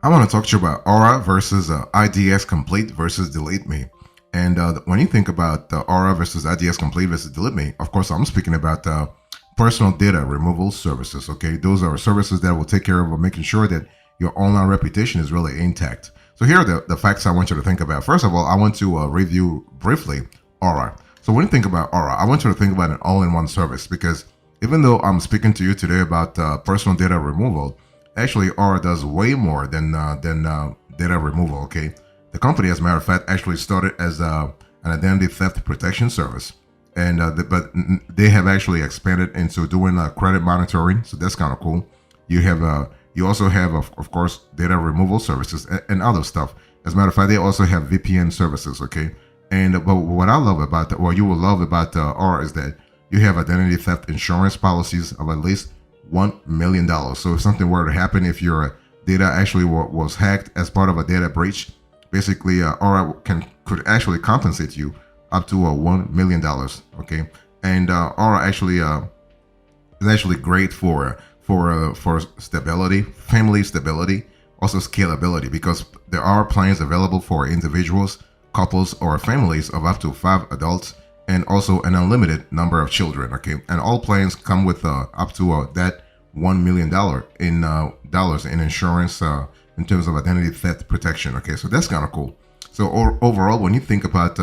I want to talk to you about Aura versus IDX Complete versus DeleteMe. And when you think about Aura versus IDX Complete versus DeleteMe, of course, I'm speaking about personal data removal services. Okay, those are services that will take care of making sure that your online reputation is really intact. So here are the facts I want you to think about. First of all, I want to review briefly Aura. So when you think about Aura, I want you to think about an all-in-one service, because even though I'm speaking to you today about personal data removal, actually Aura does way more than data removal. Okay, the company, as a matter of fact, actually started as an identity theft protection service, and but they have actually expanded into doing credit monitoring. So that's kind of cool. You also have of course data removal services and other stuff. As a matter of fact, they also have VPN services. Okay, and but what I love about what you will love about Aura is that you have identity theft insurance policies of at least $1 million. So if something were to happen, if your data actually was hacked as part of a data breach, basically Aura could actually compensate you up to $1 million. Okay, and Aura actually is actually great for stability, family stability, also scalability, because there are plans available for individuals, couples, or families of up to 5 adults, and also an unlimited number of children. Okay, and all plans come with up to that $1 million in insurance in terms of identity theft protection. Okay, so that's kind of cool. So overall, when you think about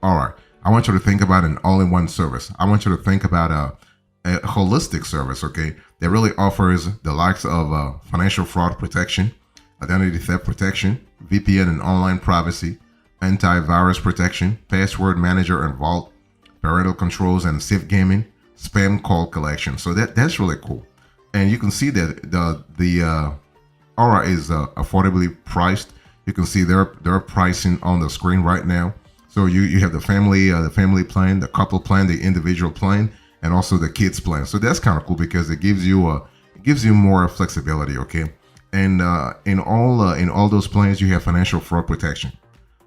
Aura, I want you to think about an all-in-one service. I want you to think about a holistic service. Okay, that really offers the likes of financial fraud protection, identity theft protection, VPN and online privacy, antivirus protection, password manager and vault, parental controls and safe gaming, spam call collection. So that's really cool. And you can see that the Aura is affordably priced. You can see their pricing on the screen right now. So you have the family plan, the couple plan, the individual plan, and also the kids plan. So that's kind of cool because it gives you more flexibility. Okay, and in all those plans, you have financial fraud protection.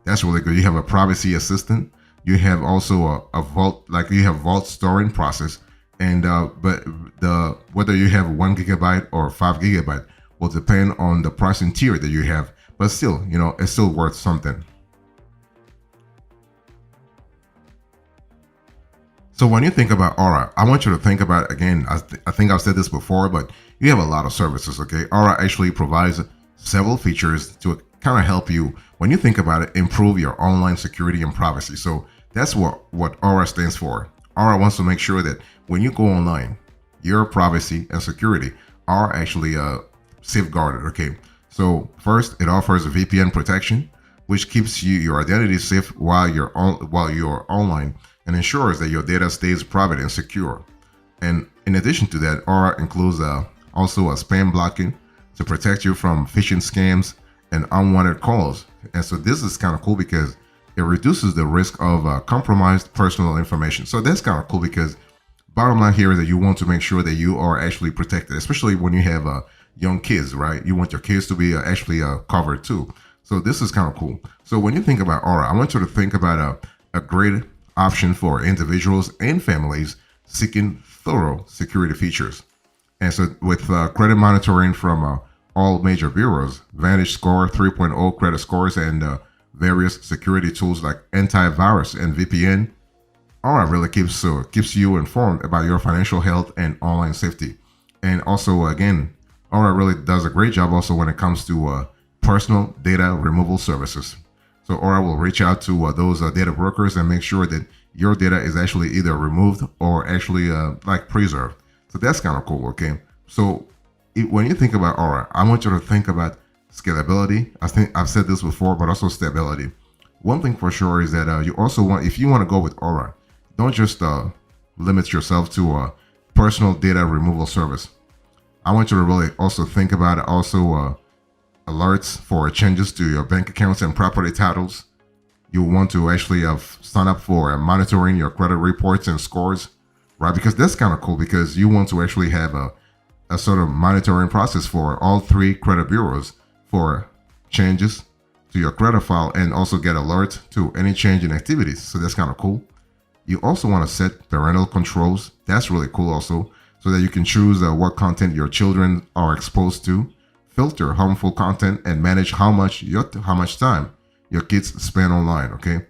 That's really good. You have a privacy assistant. You have also a vault, like you have vault storing process, and but whether you have 1 gigabyte or 5 gigabyte will depend on the pricing tier that you have. But still, it's still worth something. So when you think about Aura, I want you to think about, again, I think I've said this before, but you have a lot of services. Okay, Aura actually provides several features to kind of help you, when you think about it, improve your online security and privacy. So that's what Aura stands for. Aura wants to make sure that when you go online, your privacy and security are actually safeguarded. Okay, so first, it offers a VPN protection, which keeps your identity safe while you're online and ensures that your data stays private and secure. And in addition to that, Aura includes also a spam blocking to protect you from phishing scams and unwanted calls. And so this is kind of cool because it reduces the risk of compromised personal information. So that's kind of cool because bottom line here is that you want to make sure that you are actually protected, especially when you have young kids, right? You want your kids to be actually covered too. So this is kind of cool. So when you think about Aura, I want you to think about a great option for individuals and families seeking thorough security features. And so with credit monitoring from all major bureaus, VantageScore 3.0 credit scores, and various security tools like antivirus and VPN, Aura really keeps you informed about your financial health and online safety. And also, again, Aura really does a great job also when it comes to personal data removal services. So Aura will reach out to those data brokers and make sure that your data is actually either removed or actually like preserved. So that's kind of cool. Okay, so when you think about Aura, I want you to think about scalability. I think I've said this before, but also stability. One thing for sure is that you also want, if you want to go with Aura, don't just limit yourself to a personal data removal service. I want you to really also think about also alerts for changes to your bank accounts and property titles. You want to actually sign up for monitoring your credit reports and scores, right? Because that's kind of cool because you want to actually have a sort of monitoring process for all 3 credit bureaus for changes to your credit file and also get alert to any change in activities. So that's kind of cool. You also want to set parental controls. That's really cool also, so that you can choose what content your children are exposed to, filter harmful content and manage how much time your kids spend online. Okay.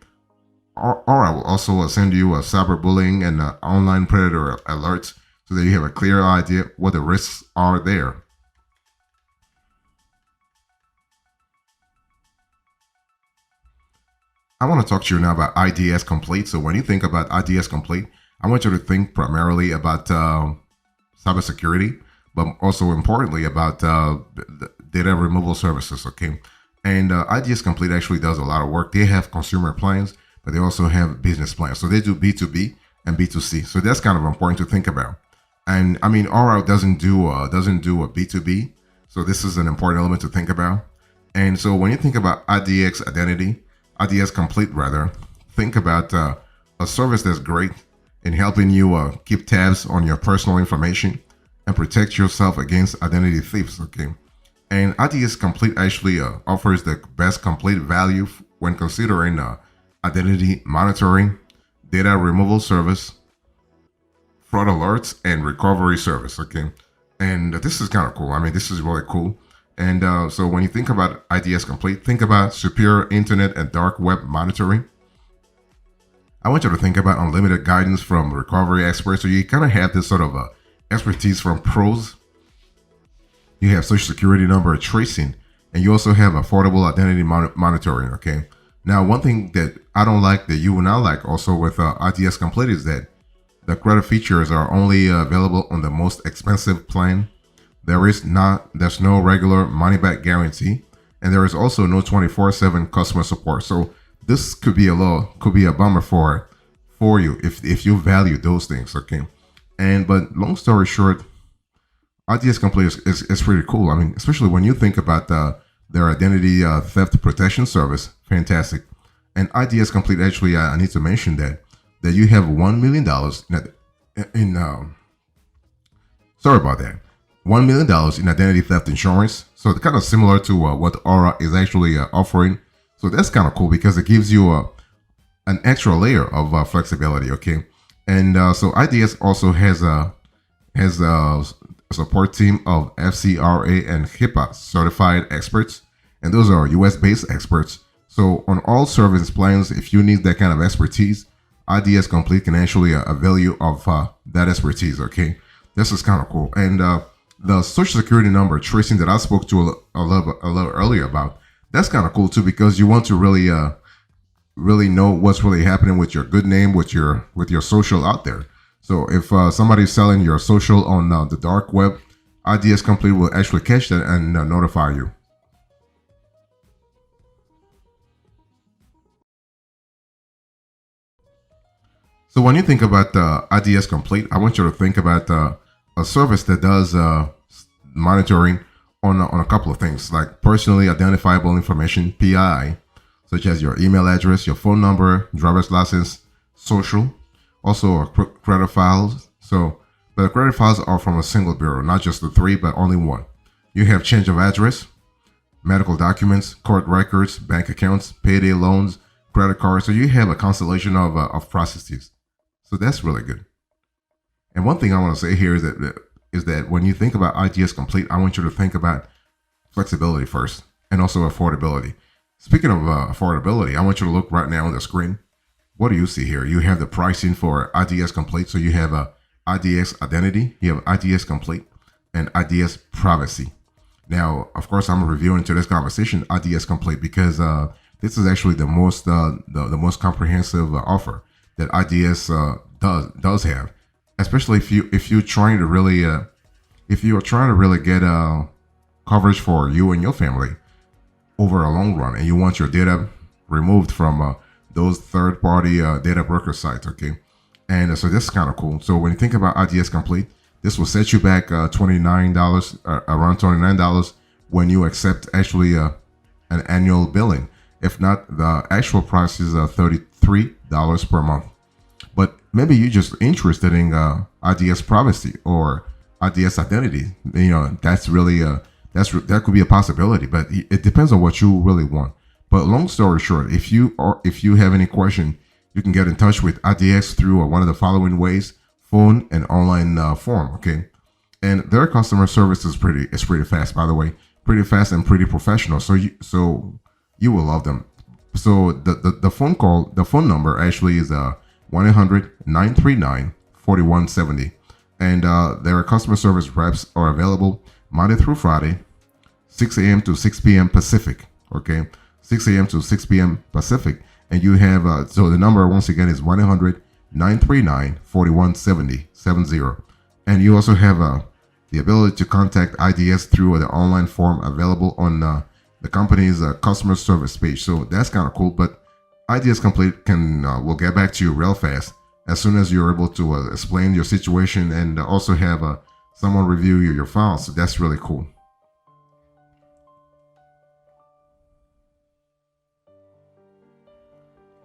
Or I will also send you a cyberbullying and online predator alerts so that you have a clear idea what the risks are there. I want to talk to you now about IDX Complete. So when you think about IDX Complete, I want you to think primarily about cybersecurity, but also importantly about the data removal services. Okay, and IDX Complete actually does a lot of work. They have consumer plans, but they also have business plans. So they do B2B and B2C. So that's kind of important to think about. And I mean, Aura doesn't do a B2B. So this is an important element to think about. And so when you think about IDX Identity, IDX Complete rather, think about a service that's great in helping you keep tabs on your personal information and protect yourself against identity thieves. Okay, and IDX Complete actually offers the best complete value when considering identity monitoring, data removal service, fraud alerts, and recovery service. Okay, and this is kind of cool. I mean, this is really cool. And so when you think about IDX Complete, think about superior internet and dark web monitoring. I want you to think about unlimited guidance from recovery experts. So you kind of have this sort of expertise from pros. You have social security number tracing, and you also have affordable identity monitoring. Okay. Now, one thing that I don't like that you will not like also with IDX Complete is that the credit features are only available on the most expensive plan. There's no regular money back guarantee, and there is also no 24/7 customer support. So this could be a bummer for you if you value those things. Okay, but long story short, IDX Complete is pretty cool. I mean, especially when you think about their identity theft protection service, fantastic. And IDX Complete actually, I need to mention that you have $1 million in sorry about that. $1 million in identity theft insurance. So it's kind of similar to what Aura is actually offering. So that's kind of cool because it gives you an extra layer of flexibility. Okay, and so IDX also has a support team of FCRA and HIPAA certified experts, and those are US based experts. So on all service plans, if you need that kind of expertise, IDX Complete can actually avail you of that expertise. Okay, this is kind of cool. And the social security number tracing that I spoke to a little earlier about, that's kind of cool too, because you want to really know what's really happening with your good name, with your social out there. So if somebody's selling your social on the dark web, IDX Complete will actually catch that and notify you. So when you think about IDX Complete, I want you to think about a service that does monitoring on a couple of things, like personally identifiable information, PII, such as your email address, your phone number, driver's license, social, also credit files. So, but the credit files are from a single bureau, not just the three, but only one. You have change of address, medical documents, court records, bank accounts, payday loans, credit cards. So you have a constellation of processes. So that's really good. And one thing I want to say here is that when you think about IDX Complete, I want you to think about flexibility first and also affordability. Speaking of affordability, I want you to look right now on the screen. What do you see here? You have the pricing for IDX Complete. So you have IDX Identity, you have IDX Complete, and IDX Privacy. Now, of course, I'm reviewing today's conversation IDX Complete because this is actually the most comprehensive offer that IDX does have, especially if you're trying to really get coverage for you and your family over a long run, and you want your data removed from those third-party data broker sites. Okay, and so this is kind of cool. So when you think about IDX Complete, this will set you back $29, around $29 when you accept actually an annual billing. If not, the actual price is $33 per month. But maybe you're just interested in IDX Privacy or IDX Identity. You know, that's really that could be a possibility, but it depends on what you really want. But long story short, if you have any question, you can get in touch with IDX through one of the following ways: phone and online form. Okay, and their customer service is pretty fast, by the way. pretty fast and pretty professional. So you will love them. So the phone number actually is 1-800-939-4170, and their customer service reps are available Monday through Friday, 6 a.m. to 6 p.m. Pacific. Okay, 6 a.m. to 6 p.m. Pacific, and you have so the number once again is 1-800-939-4170, and you also have the ability to contact IDS through the online form available on the company's customer service page. So that's kind of cool. But IDX Complete will get back to you real fast as soon as you're able to explain your situation and also have someone review your files. So that's really cool.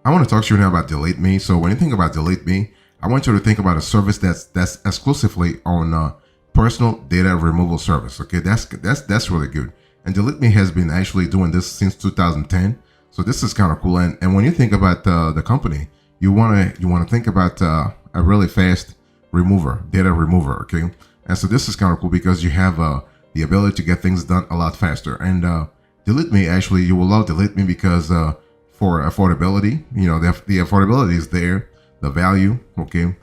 I want to talk to you now about DeleteMe. So when you think about DeleteMe, I want you to think about a service that's exclusively on personal data removal service. Okay, that's really good. And DeleteMe has been actually doing this since 2010. So this is kind of cool. And when you think about the company, you wanna think about a really fast data remover. Okay, and so this is kind of cool because you have the ability to get things done a lot faster. And DeleteMe, actually, you will love DeleteMe because for affordability, the affordability is there, the value. Okay,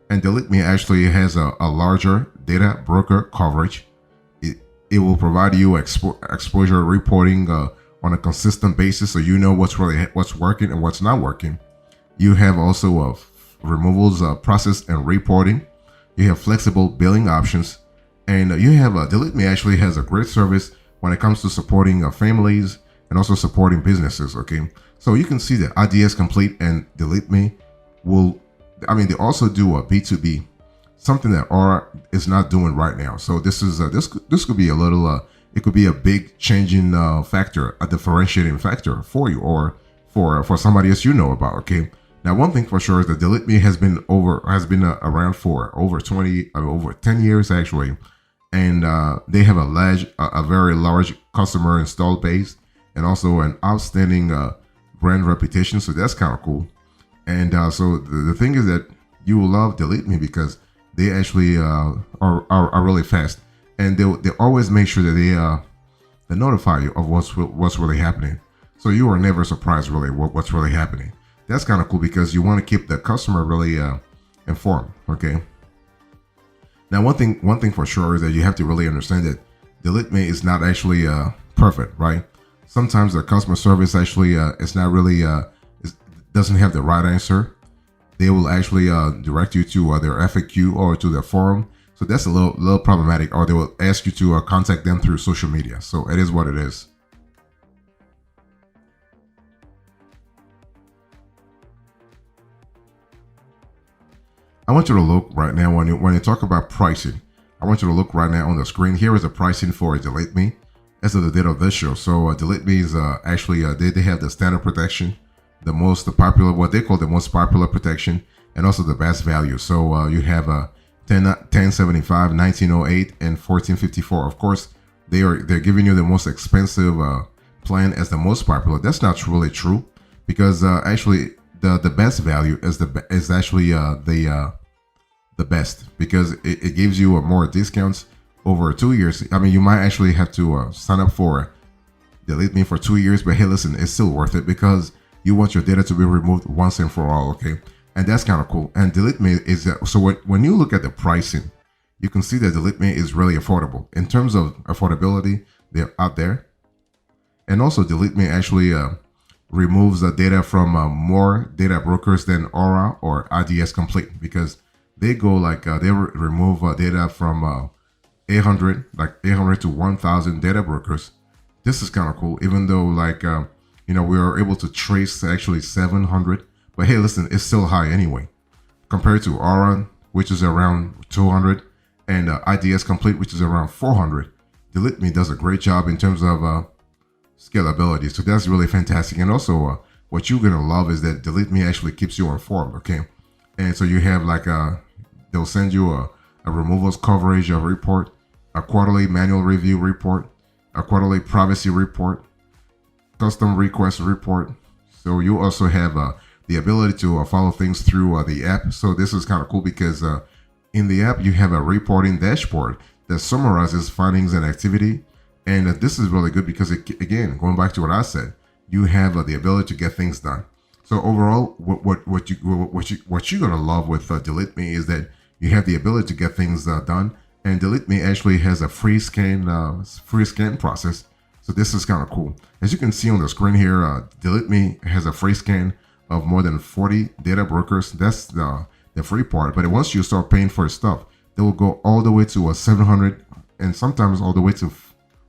and DeleteMe actually has a larger data broker coverage. It will provide you exposure reporting on a consistent basis, so you know what's working and what's not working. You have also removals process and reporting. You have flexible billing options, and you have DeleteMe actually has a great service when it comes to supporting families and also supporting businesses. Okay, so you can see that IDX Complete and DeleteMe they also do a B2B, something that Aura is not doing right now. So this could be a little it could be a big changing factor, a differentiating factor for you or for somebody else about. Okay, now one thing for sure is that DeleteMe has been around for over 10 years actually, and they have a very large customer installed base and also an outstanding brand reputation. So that's kind of cool. And so the thing is that you will love DeleteMe because they actually are really fast, and they always make sure that they notify you of what's really happening, so you are never surprised really what's really happening. That's kind of cool because you want to keep the customer really informed. Okay. Now one thing for sure is that you have to really understand that DeleteMe is not actually perfect, right? Sometimes the customer service actually it's not really doesn't have the right answer. They will actually direct you to their FAQ or to their forum. So that's a little problematic, or they will ask you to contact them through social media. So it is what it is. I want you to look right now when you talk about pricing. I want you to look right now on the screen. Here is the pricing for DeleteMe as of the date of this show. So DeleteMe is actually they have the standard protection, what they call the most popular protection, and also the best value. So you have 1075, 1908, and 1454. Of course, they're giving you the most expensive plan as the most popular. That's not really true, because actually the best value is actually the best, because it gives you more discounts over 2 years. I mean, you might actually have to sign up for DeleteMe for 2 years, but hey, listen, it's still worth it because you want your data to be removed once and for all. Okay, and that's kind of cool. And DeleteMe is so when you look at the pricing, you can see that DeleteMe is really affordable in terms of affordability. They're out there, and also DeleteMe actually removes the data from more data brokers than Aura or IDX Complete, because they go they remove data from 800 to 1,000 data brokers. This is kind of cool, even though we are able to trace actually 700, but hey, listen, it's still high anyway compared to Aura, which is around 200, and IDX Complete, which is around 400. DeleteMe does a great job in terms of scalability, so that's really fantastic. And also, what you're gonna love is that DeleteMe actually keeps you informed. Okay, and so you have they'll send you a removals coverage report, a quarterly manual review report, a quarterly privacy report, custom request report. So you also have the ability to follow things through the app. So this is kind of cool because in the app you have a reporting dashboard that summarizes findings and activity, And this is really good because, again, going back to what I said, you have the ability to get things done. So overall, what you're gonna love with DeleteMe is that you have the ability to get things done. And DeleteMe actually has a free scan process. So this is kind of cool. As you can see on the screen here, DeleteMe has a free scan of more than 40 data brokers. That's the free part. But once you start paying for stuff, they will go all the way to 700 and sometimes all the way to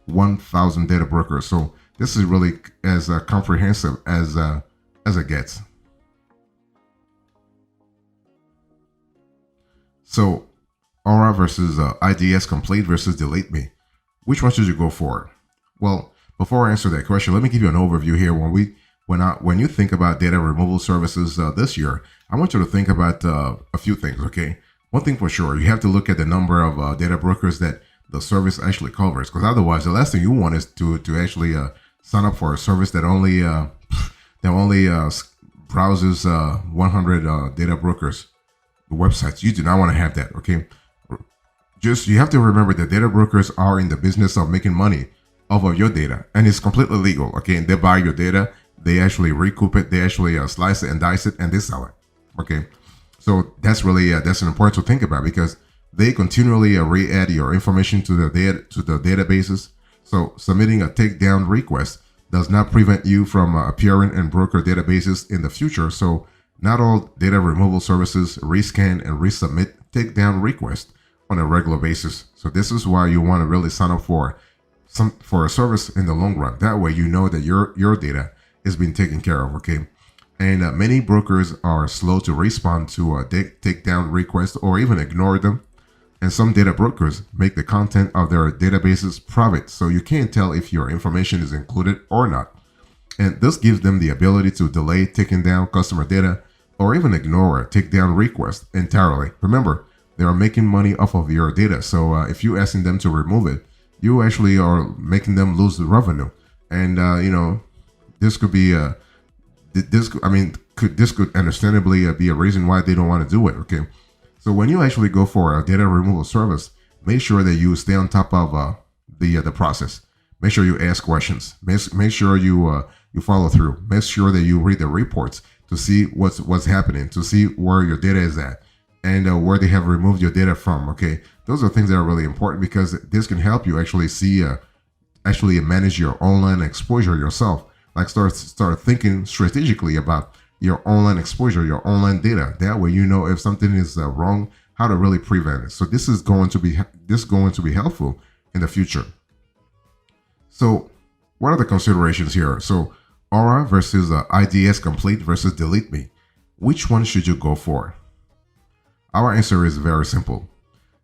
1,000 data brokers. So this is really as comprehensive as it gets. So Aura versus IDX Complete versus DeleteMe. Which one should you go for? Well, before I answer that question, let me give you an overview here. When you think about data removal services this year, I want you to think about a few things. Okay, one thing for sure, you have to look at the number of data brokers that the service actually covers, because otherwise, the last thing you want is to actually sign up for a service that only browses 100 data brokers websites. You do not want to have that. Okay, just you have to remember that data brokers are in the business of making money off of your data, and it's completely legal. Okay, and they buy your data, they actually recoup it, they actually slice it and dice it, and they sell it. Okay, so that's really that's an important to think about, because they continually re-add your information to the databases. So submitting a takedown request does not prevent you from appearing in broker databases in the future. So not all data removal services rescan and resubmit takedown requests on a regular basis. So this is why you want to really sign up for a service in the long run. That way you know that your data is being taken care of. Okay. And many brokers are slow to respond to a takedown request or even ignore them. And some data brokers make the content of their databases private, so you can't tell if your information is included or not. And this gives them the ability to delay taking down customer data or even ignore a takedown request entirely. Remember, they are making money off of your data. So if you're asking them to remove it, you actually are making them lose the revenue. And, this could be this could understandably be a reason why they don't want to do it. Okay. So when you actually go for a data removal service, make sure that you stay on top of the process. Make sure you ask questions. Make sure you follow through. Make sure that you read the reports to see what's happening, to see where your data is at, and where they have removed your data from. Okay, those are things that are really important, because this can help you actually see, actually manage your online exposure yourself. Like start thinking strategically about your online exposure, your online data. That way, you know if something is wrong, how to really prevent it. So this is going to be helpful in the future. So what are the considerations here? So Aura versus IDX Complete versus DeleteMe. Which one should you go for? Our answer is very simple.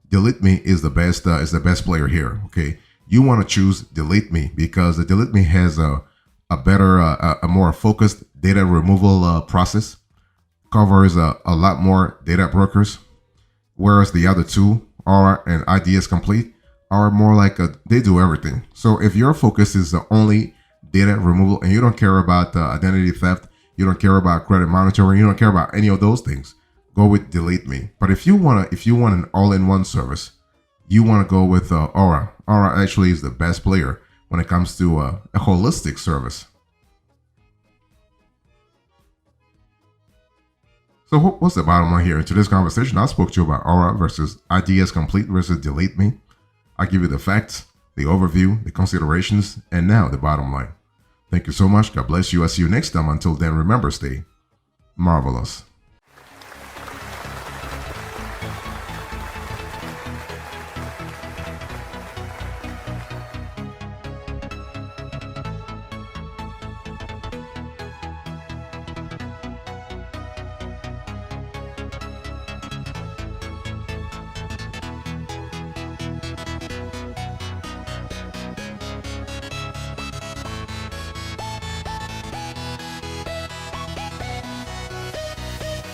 DeleteMe is the best player here. Okay, you want to choose DeleteMe because the DeleteMe has a better, a more focused data removal process, covers a lot more data brokers, whereas the other two, Aura and IDX Complete, are more like they do everything. So if your focus is the only data removal and you don't care about identity theft, you don't care about credit monitoring, you don't care about any of those things, go with DeleteMe. But if you want an all-in-one service, you want to go with Aura. Aura actually is the best player when it comes to a holistic service. So what's the bottom line here? In today's conversation, I spoke to you about Aura versus IDX Complete versus DeleteMe. I give you the facts, the overview, the considerations, and now the bottom line. Thank you so much. God bless you. I'll see you next time. Until then, remember, stay marvelous.